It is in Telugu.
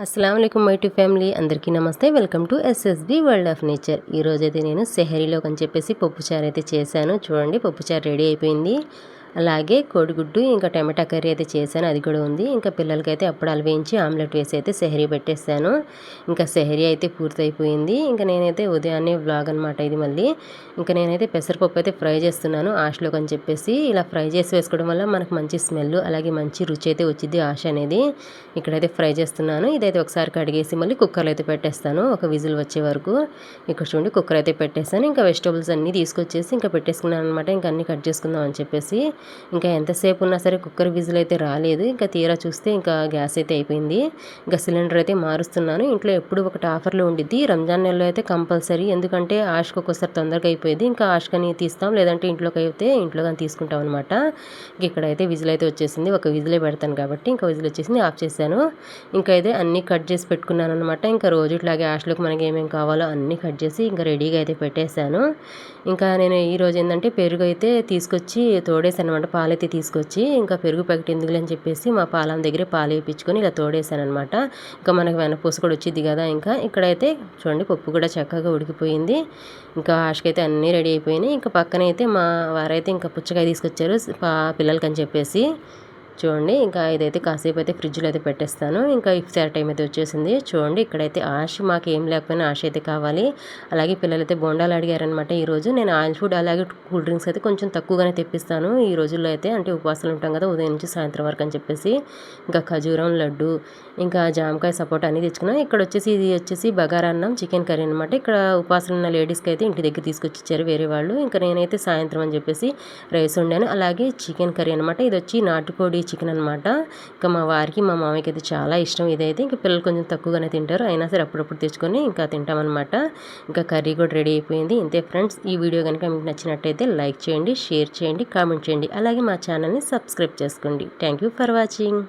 అస్సలాముఅలైకుం మై టు ఫ్యామిలీ అందరికీ నమస్తే. Welcome to SSB world of nature. ఈరోజైతే నేను సెహరీలోకి అని చెప్పేసి పప్పుచారు అయితే చేశాను. చూడండి, పప్పుచారు రెడీ అయిపోయింది. అలాగే కోడిగుడ్డు ఇంకా టమాటా కర్రీ అయితే చేశాను, అది కూడా ఉంది. ఇంకా పిల్లలకైతే అప్పడాలు వేయించి ఆమ్లెట్ వేసి అయితే సెహరీ పెట్టేశాను. ఇంకా సెహరీ అయితే పూర్తయిపోయింది. ఇంకా నేనైతే ఉదయాన్నే వ్లాగ్ అనమాట ఇది. మళ్ళీ ఇంకా నేనైతే పెసరపప్పు అయితే ఫ్రై చేస్తున్నాను ఆశలోకి అని చెప్పేసి. ఇలా ఫ్రై చేసి వేసుకోవడం వల్ల మనకు మంచి స్మెల్ అలాగే మంచి రుచి అయితే వచ్చింది ఆశ అనేది. ఇక్కడైతే ఫ్రై చేస్తున్నాను. ఇదైతే ఒకసారి కడిగేసి మళ్ళీ కుక్కర్లో అయితే పెట్టేస్తాను ఒక విజిల్ వచ్చే వరకు. ఇక్కడ చూడండి, కుక్కర్ అయితే పెట్టేస్తాను. ఇంకా వెజిటబుల్స్ అన్నీ తీసుకొచ్చేసి ఇంకా పెట్టేసుకున్నాను అనమాట. ఇంకా అన్నీ కట్ చేసుకుందాం అని చెప్పేసి. ఇంకా ఎంతసేపు ఉన్నా సరే కుక్కర్ విజిల్ అయితే రాలేదు. ఇంకా తీరా చూస్తే ఇంకా గ్యాస్ అయితే అయిపోయింది. ఇంకా సిలిండర్ అయితే మారుస్తున్నాను. ఇంట్లో ఎప్పుడు ఒకటి ఆఫర్లో ఉండిద్ది రంజాన్ నెలలో అయితే కంపల్సరీ. ఎందుకంటే ఆశకు ఒక్కోసారి తొందరగా అయిపోయింది. ఇంకా ఆశకని తీస్తాం, లేదంటే ఇంట్లోకి అయితే ఇంట్లో కానీ తీసుకుంటాం అనమాట. ఇక్కడైతే విజిల్ అయితే వచ్చేసింది. ఒక విజిలే పెడతాను కాబట్టి ఇంకా విజిల్ వచ్చేసింది, ఆఫ్ చేశాను. ఇంకా అయితే అన్నీ కట్ చేసి పెట్టుకున్నాను అనమాట. ఇంకా రోజు ఇట్లాగే ఆశలోకి మనకి ఏమేమి కావాలో అన్నీ కట్ చేసి ఇంకా రెడీగా అయితే పెట్టేశాను. ఇంకా నేను ఈరోజు ఏంటంటే పెరుగు అయితే తీసుకొచ్చి తోడేసాను అనమాట. పాలైతే తీసుకొచ్చి ఇంకా పెరుగు ప్యాకెట్ ఎందుకులే అని చెప్పేసి మా పాలం దగ్గరే పాలు వేయించుకొని ఇలా తోడేసాను అనమాట. ఇంకా మనకు వెనపూస కూడా వచ్చింది కదా. ఇంకా ఇక్కడైతే చూడండి, పప్పు కూడా చక్కగా ఉడికిపోయింది. ఇంకా ఆశకైతే అన్నీ రెడీ అయిపోయినాయి. ఇంకా పక్కనైతే మా వారైతే ఇంకా పుచ్చకాయ తీసుకొచ్చారు పిల్లలకి అని చెప్పేసి. చూడండి, ఇంకా ఇదైతే కాసేపు అయితే ఫ్రిడ్జ్లో అయితే పెట్టేస్తాను. ఇంకా ఇఫ్తార్ టైం అయితే వచ్చేసింది. చూడండి, ఇక్కడైతే ఆశ మాకు ఏం లేకపోయినా ఆశ అయితే కావాలి. అలాగే పిల్లలైతే బోండాలు అడిగారనమాట ఈరోజు. నేను ఆయిల్ ఫుడ్ అలాగే కూల్ డ్రింక్స్ అయితే కొంచెం తక్కువగానే తెప్పిస్తాను ఈ రోజుల్లో అయితే. అంటే ఉపవాసాలు ఉంటాం కదా ఉదయం నుంచి సాయంత్రం వరకు అని చెప్పేసి. ఇంకా ఖజూరం, లడ్డు, ఇంకా జామకాయ, సపోటా అన్నీ తెచ్చుకున్నాం. ఇక్కడ వచ్చేసి ఇది వచ్చేసి బగారా అన్నం, చికెన్ కర్రీ అనమాట. ఇక్కడ ఉపవాసాలు ఉన్న లేడీస్కి అయితే ఇంటి దగ్గర తీసుకొచ్చి ఇచ్చారు వేరే వాళ్ళు. ఇంకా నేనైతే సాయంత్రం అని చెప్పేసి రైస్ వండాను. అలాగే చికెన్ కర్రీ అనమాట. ఇది వచ్చి నాటుకోడి చికెన్ అనమాట. ఇంకా మా వారికి మా మామయ్యకి అయితే చాలా ఇష్టం ఇదైతే. ఇంకా పిల్లలు కొంచెం తక్కువగానే తింటారు, అయినా సరే అప్పుడప్పుడు తెచ్చుకొని ఇంకా తింటామన్నమాట. ఇంకా కర్రీ కూడా రెడీ అయిపోయింది. ఇంతే ఫ్రెండ్స్, ఈ వీడియో కనుక మీకు నచ్చినట్టయితే లైక్ చేయండి, షేర్ చేయండి, కామెంట్ చేయండి. అలాగే మా ఛానల్ని సబ్స్క్రైబ్ చేసుకోండి. Thank you for watching.